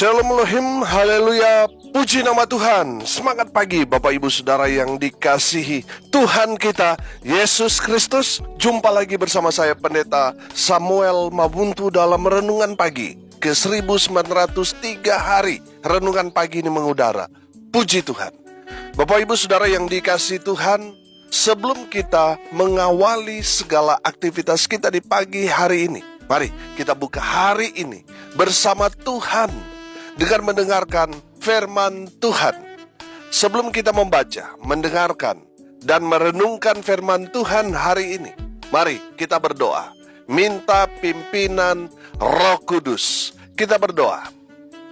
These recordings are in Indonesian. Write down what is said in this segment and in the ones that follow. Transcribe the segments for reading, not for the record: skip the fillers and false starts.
Shalom Elohim, haleluya, puji nama Tuhan. Semangat pagi Bapak Ibu Saudara yang dikasihi Tuhan kita Yesus Kristus. Jumpa lagi bersama saya Pendeta Samuel Mabuntu dalam Renungan Pagi ke 1903 hari Renungan Pagi ini mengudara. Puji Tuhan. Bapak Ibu Saudara yang dikasihi Tuhan, sebelum kita mengawali segala aktivitas kita di pagi hari ini, mari kita buka hari ini bersama Tuhan dengan mendengarkan firman Tuhan. Sebelum kita membaca, mendengarkan, dan merenungkan firman Tuhan hari ini, mari kita berdoa. Minta pimpinan Roh Kudus. Kita berdoa.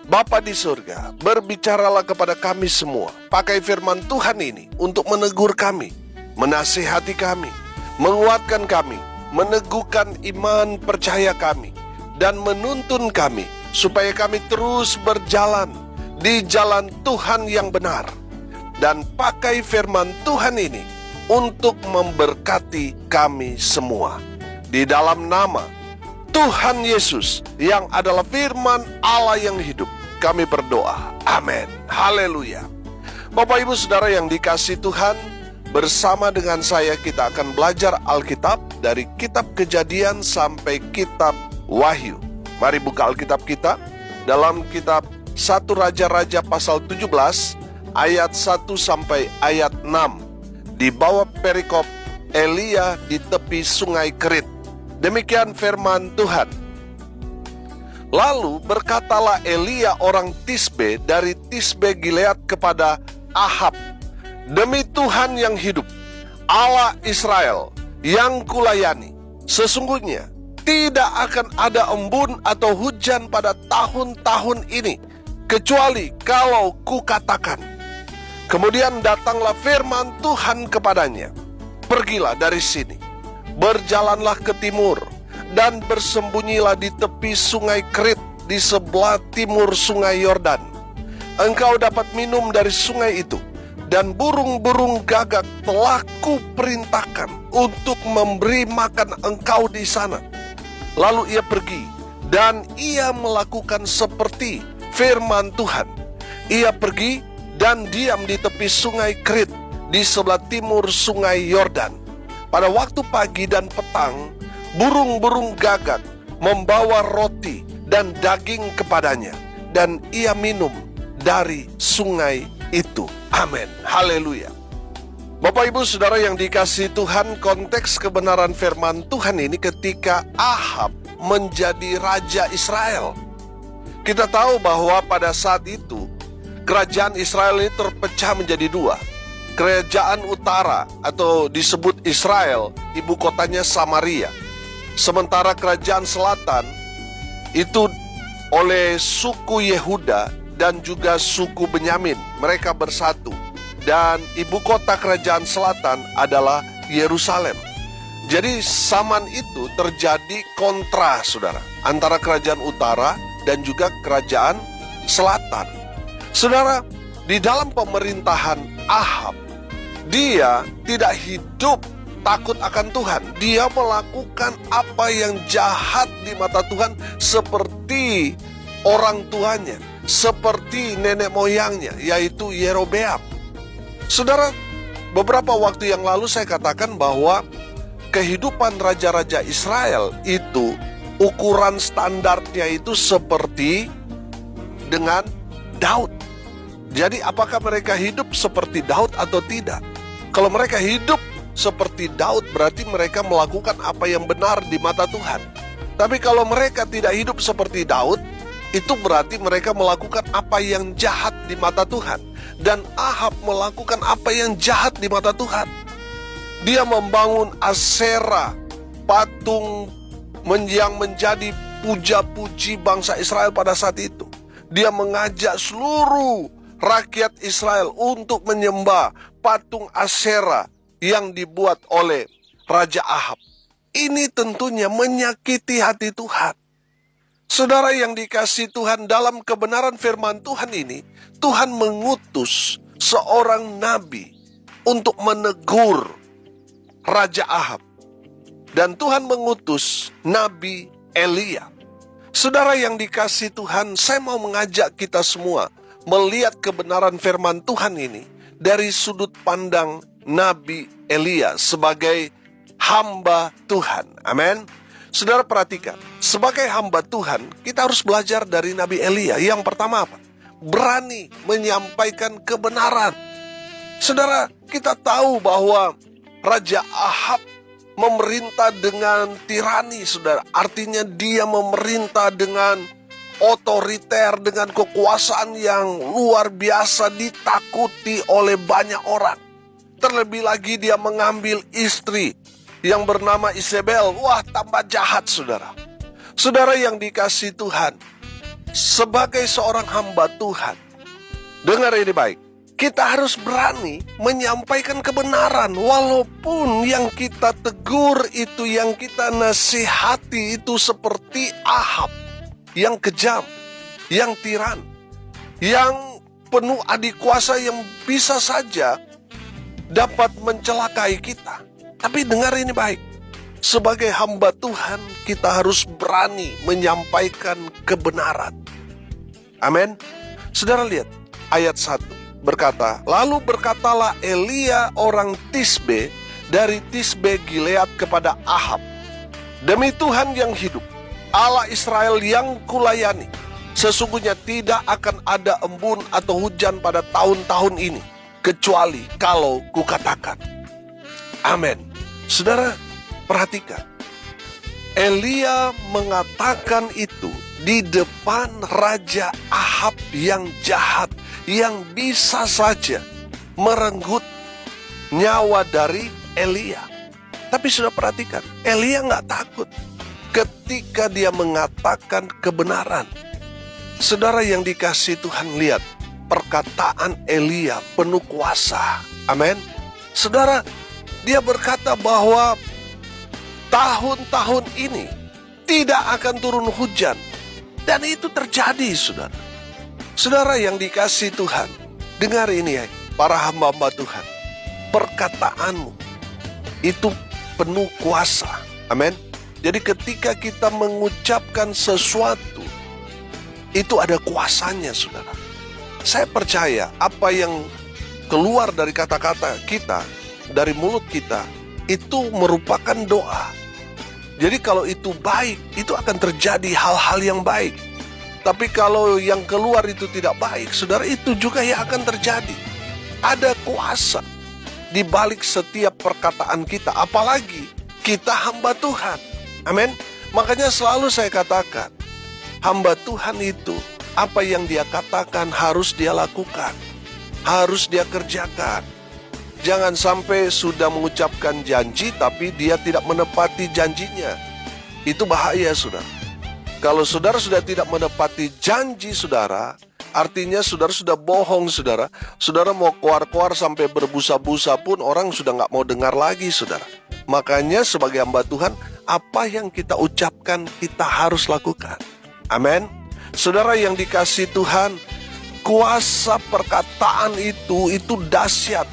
Bapa di surga, berbicaralah kepada kami semua. Pakai firman Tuhan ini untuk menegur kami, menasihati kami, menguatkan kami, meneguhkan iman percaya kami, dan menuntun kami supaya kami terus berjalan di jalan Tuhan yang benar. Dan pakai firman Tuhan ini untuk memberkati kami semua. Di dalam nama Tuhan Yesus yang adalah firman Allah yang hidup, kami berdoa. Amin. Haleluya. Bapak Ibu Saudara yang dikasihi Tuhan, bersama dengan saya kita akan belajar Alkitab dari kitab Kejadian sampai kitab Wahyu. Mari buka Alkitab kita dalam kitab 1 Raja-Raja pasal 17 ayat 1 sampai ayat 6. Di bawah perikop Elia di tepi sungai Kerit. Demikian firman Tuhan. Lalu berkatalah Elia orang Tisbe dari Tisbe Gilead kepada Ahab, demi Tuhan yang hidup, Allah Israel yang kulayani, sesungguhnya tidak akan ada embun atau hujan pada tahun-tahun ini, kecuali kalau kukatakan. Kemudian datanglah firman Tuhan kepadanya, pergilah dari sini, berjalanlah ke timur, dan bersembunyilah di tepi sungai Kerit di sebelah timur sungai Yordan. Engkau dapat minum dari sungai itu, dan burung-burung gagak telah kuperintahkan untuk memberi makan engkau di sana. Lalu ia pergi, dan ia melakukan seperti firman Tuhan. Ia pergi dan diam di tepi sungai Kerit di sebelah timur sungai Yordan. Pada waktu pagi dan petang, burung-burung gagak membawa roti dan daging kepadanya, dan ia minum dari sungai itu. Amin. Haleluya. Bapak Ibu Saudara yang dikasihi Tuhan, konteks kebenaran firman Tuhan ini ketika Ahab menjadi raja Israel. Kita tahu bahwa pada saat itu kerajaan Israel ini terpecah menjadi dua. Kerajaan utara atau disebut Israel, ibu kotanya Samaria. Sementara kerajaan selatan itu oleh suku Yehuda dan juga suku Benyamin. Mereka bersatu. Dan ibu kota kerajaan selatan adalah Yerusalem. Jadi zaman itu terjadi kontra, saudara, antara kerajaan utara dan juga kerajaan selatan. Saudara, di dalam pemerintahan Ahab, dia tidak hidup takut akan Tuhan. Dia melakukan apa yang jahat di mata Tuhan seperti orang tuanya, seperti nenek moyangnya, yaitu Yerobeam. Saudara, beberapa waktu yang lalu saya katakan bahwa kehidupan raja-raja Israel itu ukuran standarnya itu seperti dengan Daud. Jadi apakah mereka hidup seperti Daud atau tidak? Kalau mereka hidup seperti Daud, berarti mereka melakukan apa yang benar di mata Tuhan. Tapi kalau mereka tidak hidup seperti Daud, itu berarti mereka melakukan apa yang jahat di mata Tuhan. Dan Ahab melakukan apa yang jahat di mata Tuhan. Dia membangun Asera, patung yang menjadi puja-puji bangsa Israel pada saat itu. Dia mengajak seluruh rakyat Israel untuk menyembah patung Asera yang dibuat oleh Raja Ahab. Ini tentunya menyakiti hati Tuhan. Saudara yang dikasihi Tuhan, dalam kebenaran firman Tuhan ini, Tuhan mengutus seorang nabi untuk menegur Raja Ahab. Dan Tuhan mengutus Nabi Elia. Saudara yang dikasihi Tuhan, saya mau mengajak kita semua melihat kebenaran firman Tuhan ini dari sudut pandang Nabi Elia sebagai hamba Tuhan. Amin. Saudara perhatikan, sebagai hamba Tuhan, kita harus belajar dari Nabi Elia. Yang pertama apa? Berani menyampaikan kebenaran. Saudara, kita tahu bahwa Raja Ahab memerintah dengan tirani, saudara. Artinya dia memerintah dengan otoriter, dengan kekuasaan yang luar biasa, ditakuti oleh banyak orang. Terlebih lagi dia mengambil istri yang bernama Isabel. Wah, tambah jahat, saudara. Saudara yang dikasihi Tuhan, sebagai seorang hamba Tuhan, dengar ini baik. Kita harus berani menyampaikan kebenaran, walaupun yang kita tegur itu, yang kita nasihati itu seperti Ahab, yang kejam, yang tiran, yang penuh adik kuasa yang bisa saja dapat mencelakai kita. Tapi dengar ini baik, sebagai hamba Tuhan kita harus berani menyampaikan kebenaran. Amin. Saudara lihat ayat 1. Berkata, lalu berkatalah Elia orang Tisbe dari Tisbe Gilead kepada Ahab, demi Tuhan yang hidup, Allah Israel yang kulayani, sesungguhnya tidak akan ada embun atau hujan pada tahun-tahun ini, kecuali kalau kukatakan. Amin. Saudara, perhatikan. Elia mengatakan itu di depan Raja Ahab yang jahat, yang bisa saja merenggut nyawa dari Elia. Tapi sudah perhatikan, Elia nggak takut ketika dia mengatakan kebenaran. Saudara yang dikasihi Tuhan, lihat perkataan Elia penuh kuasa. Amin. Saudara, dia berkata bahwa tahun-tahun ini tidak akan turun hujan. Dan itu terjadi, saudara. Saudara yang dikasihi Tuhan, dengar ini ya, para hamba-hamba Tuhan. Perkataanmu itu penuh kuasa. Amin. Jadi ketika kita mengucapkan sesuatu, itu ada kuasanya, saudara. Saya percaya apa yang keluar dari kata-kata kita, dari mulut kita, itu merupakan doa. Jadi kalau itu baik, itu akan terjadi hal-hal yang baik. Tapi kalau yang keluar itu tidak baik, saudara, itu juga yang akan terjadi. Ada kuasa di balik setiap perkataan kita, apalagi kita hamba Tuhan. Amin. Makanya selalu saya katakan, hamba Tuhan itu apa yang dia katakan harus dia lakukan, harus dia kerjakan. Jangan sampai sudah mengucapkan janji tapi dia tidak menepati janjinya. Itu bahaya, saudara. Kalau saudara sudah tidak menepati janji saudara, artinya saudara sudah bohong, saudara. Saudara mau keluar-keluar sampai berbusa-busa pun orang sudah nggak mau dengar lagi, saudara. Makanya sebagai hamba Tuhan, apa yang kita ucapkan kita harus lakukan. Amin. Saudara yang dikasihi Tuhan, kuasa perkataan itu dahsyat.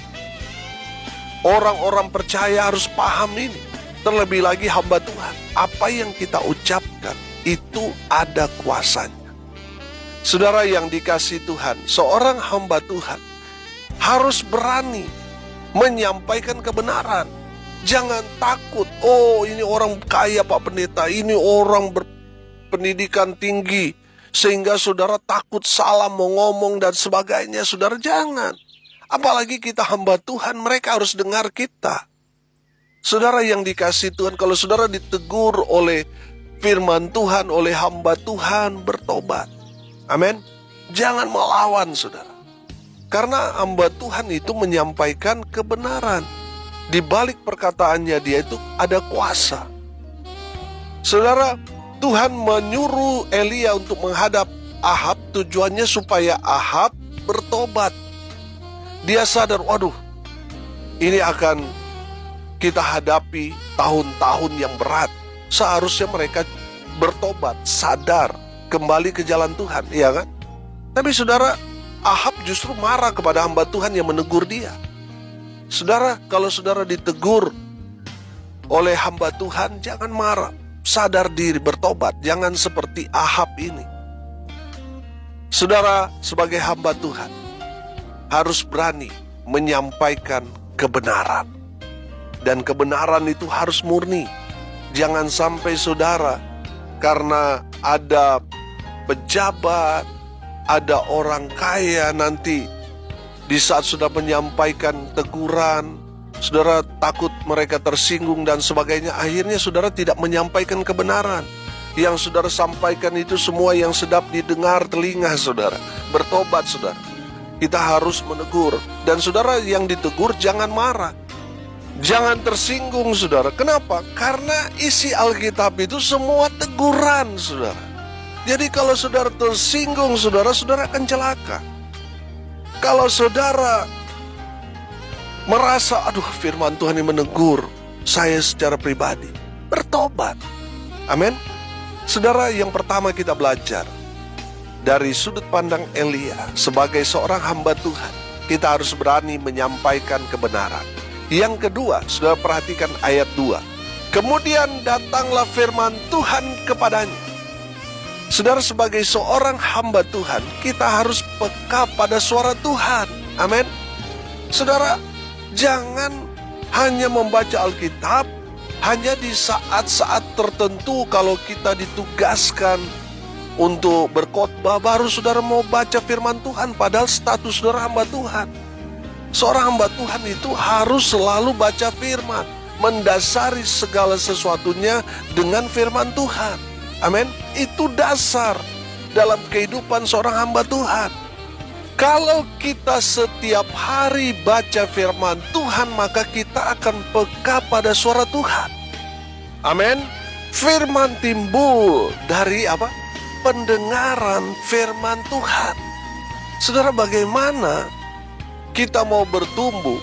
Orang-orang percaya harus paham ini. Terlebih lagi hamba Tuhan, apa yang kita ucapkan itu ada kuasanya. Saudara yang dikasihi Tuhan, seorang hamba Tuhan harus berani menyampaikan kebenaran. Jangan takut, oh ini orang kaya Pak Pendeta, ini orang berpendidikan tinggi, sehingga saudara takut salah mau ngomong dan sebagainya. Saudara jangan. Apalagi kita hamba Tuhan, mereka harus dengar kita. Saudara yang dikasihi Tuhan, kalau saudara ditegur oleh firman Tuhan, oleh hamba Tuhan, bertobat. Amin. Jangan melawan, saudara. Karena hamba Tuhan itu menyampaikan kebenaran. Di balik perkataannya dia itu ada kuasa. Saudara, Tuhan menyuruh Elia untuk menghadap Ahab, tujuannya supaya Ahab bertobat. Dia sadar, waduh, ini akan kita hadapi tahun-tahun yang berat. Seharusnya mereka bertobat, sadar, kembali ke jalan Tuhan, iya kan? Tapi saudara, Ahab justru marah kepada hamba Tuhan yang menegur dia. Saudara, kalau saudara ditegur oleh hamba Tuhan, jangan marah. sadar diri, bertobat. Jangan seperti Ahab ini. Saudara, sebagai hamba Tuhan, harus berani menyampaikan kebenaran. Dan kebenaran itu harus murni. Jangan sampai saudara, karena ada pejabat, ada orang kaya, nanti di saat sudah menyampaikan teguran, saudara takut mereka tersinggung dan sebagainya. Akhirnya saudara tidak menyampaikan kebenaran. Yang saudara sampaikan itu semua yang sedap didengar telinga saudara. Bertobat saudara. Kita harus menegur. Dan saudara yang ditegur jangan marah. Jangan tersinggung saudara. Kenapa? Karena isi Alkitab itu semua teguran saudara. Jadi kalau saudara tersinggung saudara akan celaka. Kalau saudara merasa, aduh firman Tuhan ini menegur saya secara pribadi, bertobat. Amin. Saudara, yang pertama kita belajar dari sudut pandang Elia sebagai seorang hamba Tuhan, kita harus berani menyampaikan kebenaran. Yang kedua, saudara perhatikan ayat 2. Kemudian datanglah firman Tuhan kepadanya. Saudara, sebagai seorang hamba Tuhan, kita harus peka pada suara Tuhan. Amin. Saudara, jangan hanya membaca Alkitab hanya di saat-saat tertentu. Kalau kita ditugaskan untuk berkhotbah, baru saudara mau baca firman Tuhan, padahal status saudara hamba Tuhan. Seorang hamba Tuhan itu harus selalu baca firman, mendasari segala sesuatunya dengan firman Tuhan. Amin. Itu dasar dalam kehidupan seorang hamba Tuhan. Kalau kita setiap hari baca firman Tuhan, maka kita akan peka pada suara Tuhan. Amin. Firman timbul dari apa? Pendengaran firman Tuhan. Saudara, bagaimana kita mau bertumbuh,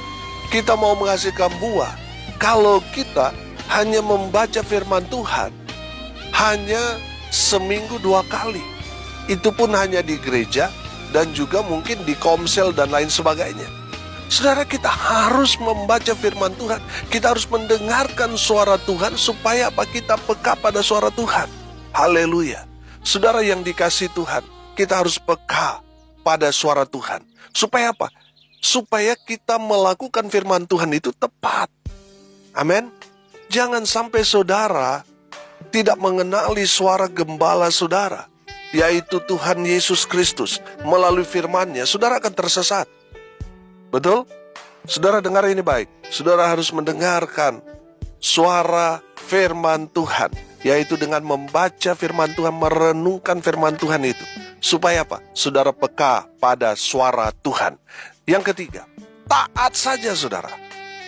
kita mau menghasilkan buah, kalau kita hanya membaca firman Tuhan hanya seminggu 2 kali. Itu pun hanya di gereja dan juga mungkin di komsel dan lain sebagainya. Saudara, kita harus membaca firman Tuhan. Kita harus mendengarkan suara Tuhan supaya apa? Kita peka pada suara Tuhan. Haleluya. Saudara yang dikasihi Tuhan, kita harus peka pada suara Tuhan. Supaya apa? Supaya kita melakukan firman Tuhan itu tepat. Amin. Jangan sampai saudara tidak mengenali suara gembala saudara, yaitu Tuhan Yesus Kristus. Melalui firman-Nya, saudara akan tersesat. Betul? Saudara dengar ini baik. Saudara harus mendengarkan suara firman Tuhan, yaitu dengan membaca firman Tuhan, merenungkan firman Tuhan itu. Supaya apa? Saudara peka pada suara Tuhan. Yang ketiga, taat saja saudara.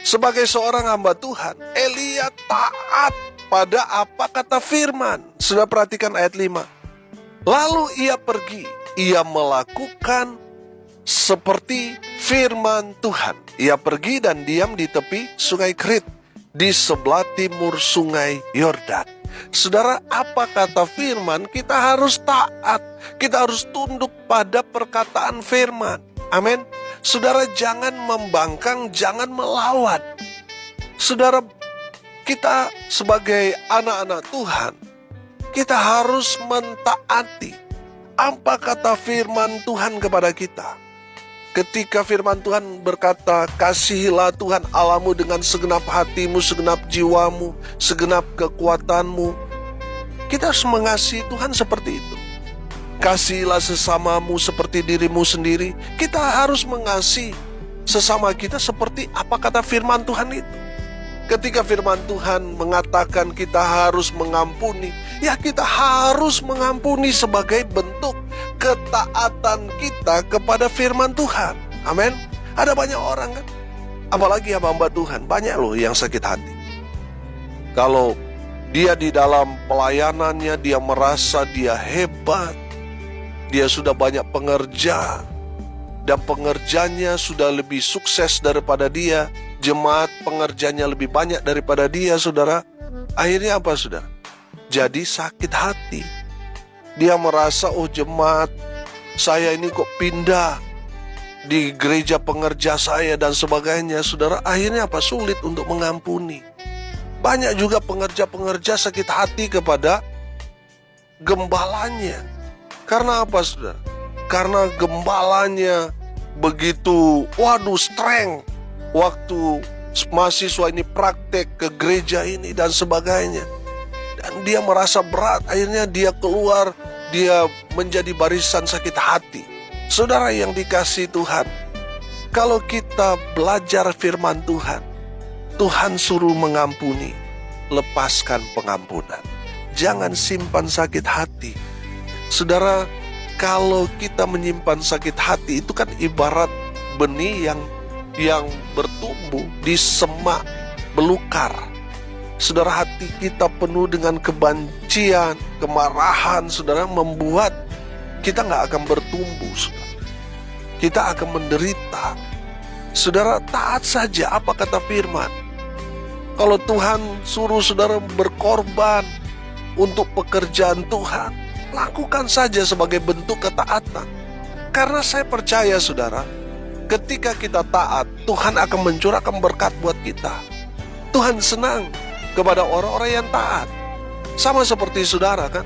Sebagai seorang hamba Tuhan, Elia taat pada apa kata firman. Saudara perhatikan ayat 5. Lalu ia pergi, ia melakukan seperti firman Tuhan. Ia pergi dan diam di tepi sungai Krit, di sebelah timur sungai Yordan. Saudara, apa kata firman, kita harus taat. Kita harus tunduk pada perkataan firman. Amin. Saudara, jangan membangkang, jangan melawan. Saudara, kita sebagai anak-anak Tuhan, kita harus mentaati apa kata firman Tuhan kepada kita. Ketika firman Tuhan berkata, kasihilah Tuhan Allahmu dengan segenap hatimu, segenap jiwamu, segenap kekuatanmu. Kita harus mengasihi Tuhan seperti itu. Kasihilah sesamamu seperti dirimu sendiri. Kita harus mengasihi sesama kita seperti apa kata firman Tuhan itu. Ketika firman Tuhan mengatakan kita harus mengampuni, ya kita harus mengampuni sebagai bentuk ketaatan kita kepada firman Tuhan. Amin. Ada banyak orang kan, apalagi hamba Tuhan, banyak loh yang sakit hati. Kalau dia di dalam pelayanannya, dia merasa dia hebat, dia sudah banyak pengerja, dan pengerjanya sudah lebih sukses daripada dia, jemaat pengerjanya lebih banyak daripada dia, saudara. Akhirnya apa, saudara? Jadi sakit hati. Dia merasa, oh jemaat saya ini kok pindah di gereja pengerja saya dan sebagainya, saudara. Akhirnya apa? Sulit untuk mengampuni. Banyak juga pengerja-pengerja sakit hati kepada gembalanya. Karena apa, saudara? Karena gembalanya begitu, strength waktu mahasiswa ini praktek ke gereja ini dan sebagainya. Dan dia merasa berat, akhirnya dia keluar, dia menjadi barisan sakit hati. Saudara yang dikasihi Tuhan, kalau kita belajar firman Tuhan, Tuhan suruh mengampuni, lepaskan pengampunan. Jangan simpan sakit hati. Saudara, kalau kita menyimpan sakit hati, itu kan ibarat benih yang bertumbuh di semak belukar. Saudara, hati kita penuh dengan kebencian, kemarahan, saudara, membuat kita nggak akan bertumbuh, saudara. Kita akan menderita. Saudara, taat saja apa kata firman. Kalau Tuhan suruh saudara berkorban untuk pekerjaan Tuhan, lakukan saja sebagai bentuk ketaatan. Karena saya percaya, saudara, ketika kita taat, Tuhan akan mencurahkan berkat buat kita. Tuhan senang kepada orang-orang yang taat. Sama seperti saudara kan.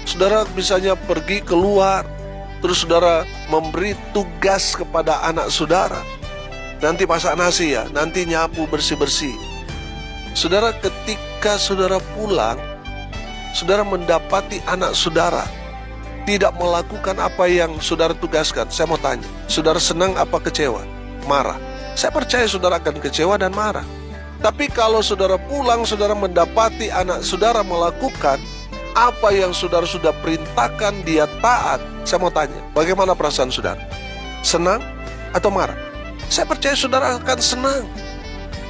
Saudara misalnya pergi keluar, terus saudara memberi tugas kepada anak saudara. Nanti masak nasi ya, nanti nyapu bersih-bersih. Saudara, ketika saudara pulang, saudara mendapati anak saudara tidak melakukan apa yang saudara tugaskan. Saya mau tanya, saudara senang apa kecewa? Marah. Saya percaya saudara akan kecewa dan marah. Tapi kalau saudara pulang, saudara mendapati anak saudara melakukan apa yang saudara sudah perintahkan, dia taat. Saya mau tanya, bagaimana perasaan saudara? Senang atau marah? Saya percaya saudara akan senang.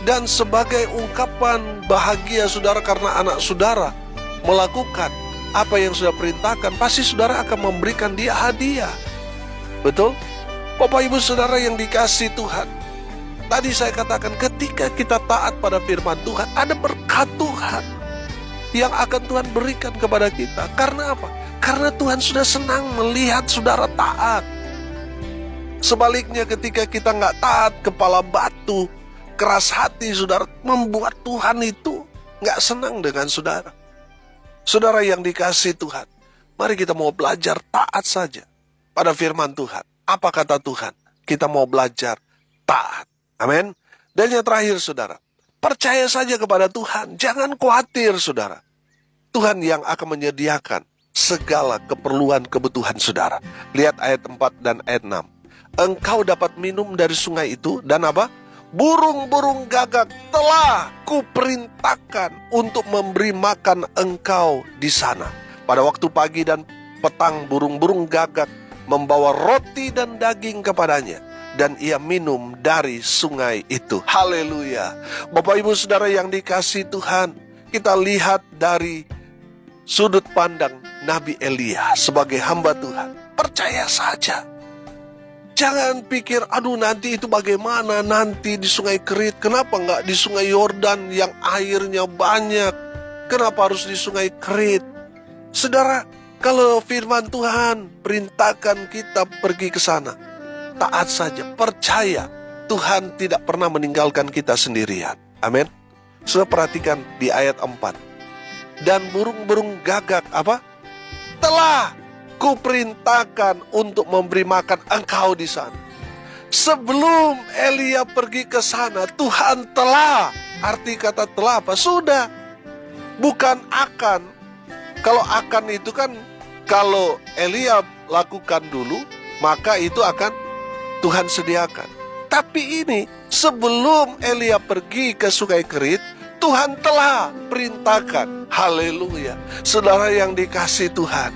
Dan sebagai ungkapan bahagia saudara karena anak saudara melakukan apa yang sudah perintahkan, pasti saudara akan memberikan dia hadiah. Betul? Bapak Ibu saudara yang dikasihi Tuhan, tadi saya katakan ketika kita taat pada firman Tuhan, ada berkat Tuhan yang akan Tuhan berikan kepada kita. Karena apa? Karena Tuhan sudah senang melihat saudara taat. Sebaliknya ketika kita nggak taat, kepala batu, keras hati, saudara, membuat Tuhan itu nggak senang dengan saudara. Saudara yang dikasihi Tuhan, mari kita mau belajar taat saja pada firman Tuhan. Apa kata Tuhan? Kita mau belajar taat. Amin. Dan yang terakhir, saudara, percaya saja kepada Tuhan. Jangan khawatir, saudara. Tuhan yang akan menyediakan segala keperluan kebutuhan saudara. Lihat ayat 4 dan ayat 6. Engkau dapat minum dari sungai itu dan apa? Burung-burung gagak telah kuperintahkan untuk memberi makan engkau di sana. Pada waktu pagi dan petang burung-burung gagak membawa roti dan daging kepadanya, dan ia minum dari sungai itu. Haleluya. Bapak Ibu saudara yang dikasihi Tuhan, kita lihat dari sudut pandang Nabi Elia sebagai hamba Tuhan. Percaya saja. Jangan pikir, aduh nanti itu bagaimana, nanti di sungai Kerit, kenapa nggak di sungai Yordan yang airnya banyak? Kenapa harus di sungai Kerit? Saudara, kalau firman Tuhan perintahkan kita pergi ke sana, taat saja, percaya Tuhan tidak pernah meninggalkan kita sendirian. Amin. Sudah perhatikan di ayat 4. Dan burung-burung gagak apa? Telah kuperintahkan untuk memberi makan engkau di sana. Sebelum Elia pergi ke sana, Tuhan telah. Arti kata telah apa? Sudah. Bukan akan. Kalau akan itu kan, kalau Elia lakukan dulu, maka itu akan Tuhan sediakan. Tapi ini, sebelum Elia pergi ke sungai Kerit, Tuhan telah perintahkan. Haleluya. Saudara yang dikasihi Tuhan,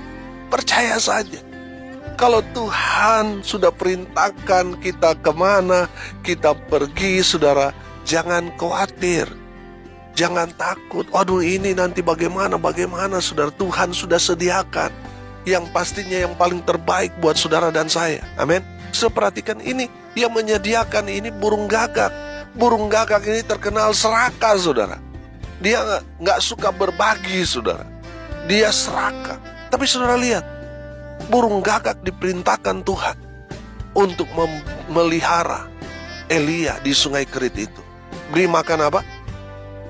percaya saja. Kalau Tuhan sudah perintahkan kita kemana, kita pergi, saudara, jangan khawatir. Jangan takut, aduh ini nanti bagaimana, saudara. Tuhan sudah sediakan yang pastinya yang paling terbaik buat saudara dan saya. Amin. Saudara perhatikan ini, yang menyediakan ini burung gagak. Burung gagak ini terkenal serakah, saudara. Dia nggak suka berbagi, saudara. Dia serakah. Tapi saudara lihat, burung gagak diperintahkan Tuhan untuk memelihara Elia di sungai Kerit itu. Beri makan apa?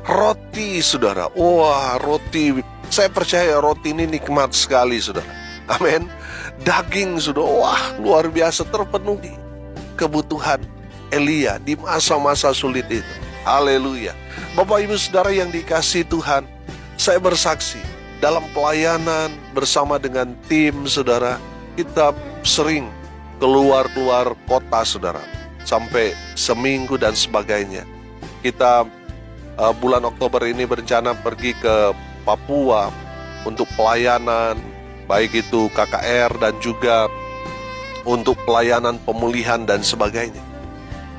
Roti roti, saudara. Wah, roti. Saya percaya roti ini nikmat sekali, saudara. Amin. Daging, sudah, wah, luar biasa, terpenuhi kebutuhan Elia di masa-masa sulit itu. Haleluya. Bapak Ibu Saudara yang dikasihi Tuhan, saya bersaksi dalam pelayanan bersama dengan tim, saudara, kita sering keluar kota, saudara, sampai seminggu dan sebagainya. Kita bulan Oktober ini berencana pergi ke Papua untuk pelayanan, baik itu KKR dan juga untuk pelayanan pemulihan dan sebagainya.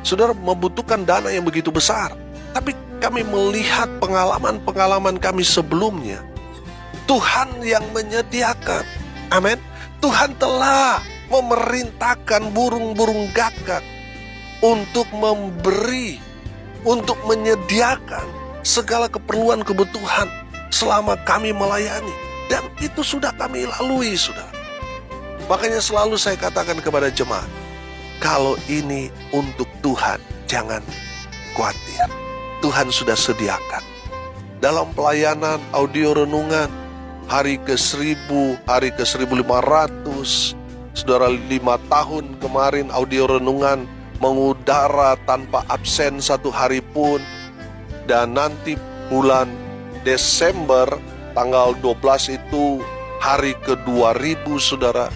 Saudara, membutuhkan dana yang begitu besar. Tapi kami melihat pengalaman-pengalaman kami sebelumnya. Tuhan yang menyediakan. Amin. Tuhan telah memerintahkan burung-burung gagak untuk memberi, untuk menyediakan segala keperluan kebutuhan selama kami melayani. Dan itu sudah kami lalui, saudara. Makanya selalu saya katakan kepada jemaat, kalau ini untuk Tuhan, jangan khawatir. Tuhan sudah sediakan. Dalam pelayanan audio renungan, hari ke-1000, hari ke-1500, saudara, 5 tahun kemarin audio renungan mengudara tanpa absen 1 hari pun. Dan nanti bulan Desember, tanggal 12 itu hari ke-2000, saudara.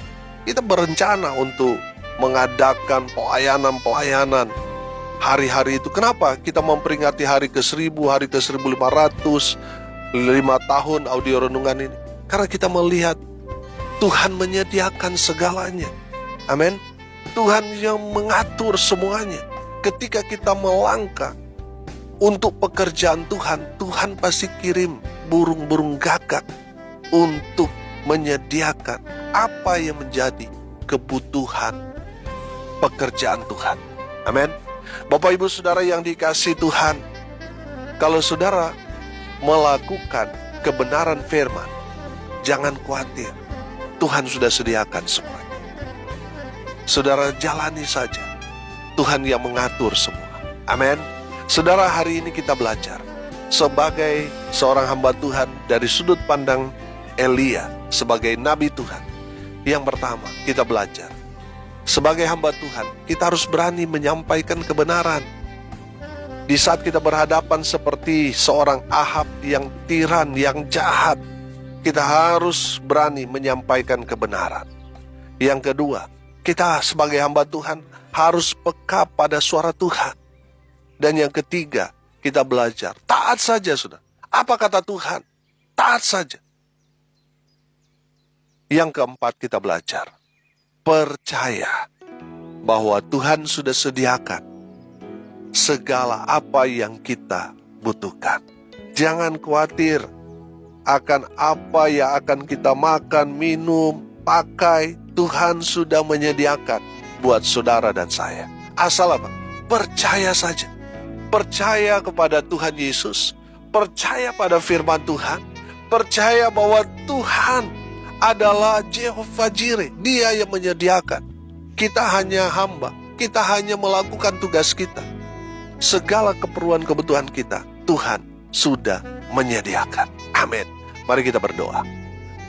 Kita berencana untuk mengadakan pelayanan-pelayanan hari-hari itu. Kenapa? Kita memperingati hari ke-1000, hari ke-1500, 5 tahun audio renungan ini. Karena kita melihat Tuhan menyediakan segalanya. Amin. Tuhan yang mengatur semuanya. Ketika kita melangkah untuk pekerjaan Tuhan, Tuhan pasti kirim burung-burung gagak untuk menyediakan apa yang menjadi kebutuhan pekerjaan Tuhan. Amin. Bapak Ibu Saudara yang dikasihi Tuhan, kalau saudara melakukan kebenaran firman, jangan khawatir. Tuhan sudah sediakan semuanya. Saudara jalani saja. Tuhan yang mengatur semua. Amin. Saudara, hari ini kita belajar sebagai seorang hamba Tuhan dari sudut pandang Elia sebagai nabi Tuhan. Yang pertama, kita belajar sebagai hamba Tuhan, kita harus berani menyampaikan kebenaran. Di saat kita berhadapan seperti seorang Ahab yang tiran, yang jahat, kita harus berani menyampaikan kebenaran. Yang kedua, kita sebagai hamba Tuhan harus peka pada suara Tuhan. Dan yang ketiga, kita belajar taat saja, sudah. Apa kata Tuhan? Taat saja. Yang keempat, kita belajar percaya bahwa Tuhan sudah sediakan segala apa yang kita butuhkan. Jangan khawatir akan apa yang akan kita makan, minum, pakai. Tuhan sudah menyediakan buat saudara dan saya. Asal apa? Percaya saja. Percaya kepada Tuhan Yesus. Percaya pada firman Tuhan. Percaya bahwa Tuhan adalah Jehovah Jireh. Dia yang menyediakan. Kita hanya hamba. Kita hanya melakukan tugas kita. Segala keperluan kebutuhan kita, Tuhan sudah menyediakan. Amin. Mari kita berdoa.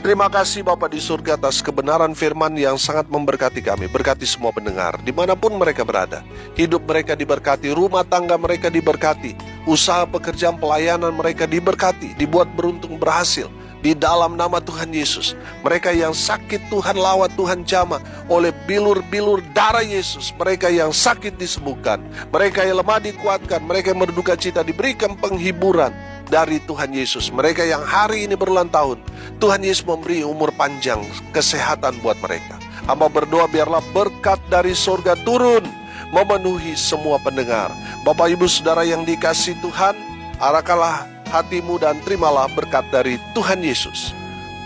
Terima kasih Bapa di surga atas kebenaran firman yang sangat memberkati kami. Berkati semua pendengar dimanapun mereka berada. Hidup mereka diberkati, rumah tangga mereka diberkati, usaha pekerjaan pelayanan mereka diberkati, dibuat beruntung berhasil. Di dalam nama Tuhan Yesus, mereka yang sakit Tuhan lawat, Tuhan jamah oleh bilur-bilur darah Yesus. Mereka yang sakit disembuhkan, mereka yang lemah dikuatkan, mereka yang berduka cita diberikan penghiburan dari Tuhan Yesus. Mereka yang hari ini berulang tahun, Tuhan Yesus memberi umur panjang, kesehatan buat mereka. Hamba berdoa biarlah berkat dari surga turun memenuhi semua pendengar. Bapak Ibu Saudara yang dikasihi Tuhan, arahkanlah hatimu dan terimalah berkat dari Tuhan Yesus.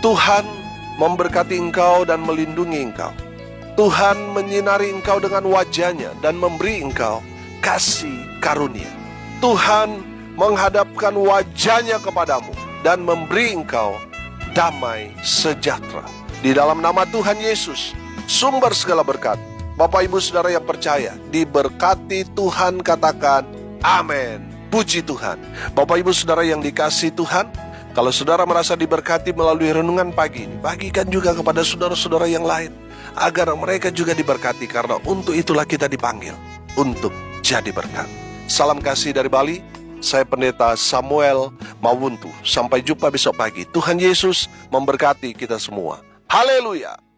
Tuhan memberkati engkau dan melindungi engkau. Tuhan menyinari engkau dengan wajahnya dan memberi engkau kasih karunia. Tuhan menghadapkan wajahnya kepadamu dan memberi engkau damai sejahtera. Di dalam nama Tuhan Yesus, sumber segala berkat, Bapak Ibu Saudara yang percaya, diberkati Tuhan, katakan amin. Puji Tuhan. Bapak Ibu Saudara yang dikasihi Tuhan, kalau saudara merasa diberkati melalui renungan pagi ini, bagikan juga kepada saudara-saudara yang lain, agar mereka juga diberkati, karena untuk itulah kita dipanggil, untuk jadi berkat. Salam kasih dari Bali, saya Pendeta Samuel Mawuntu. Sampai jumpa besok pagi. Tuhan Yesus memberkati kita semua. Haleluya.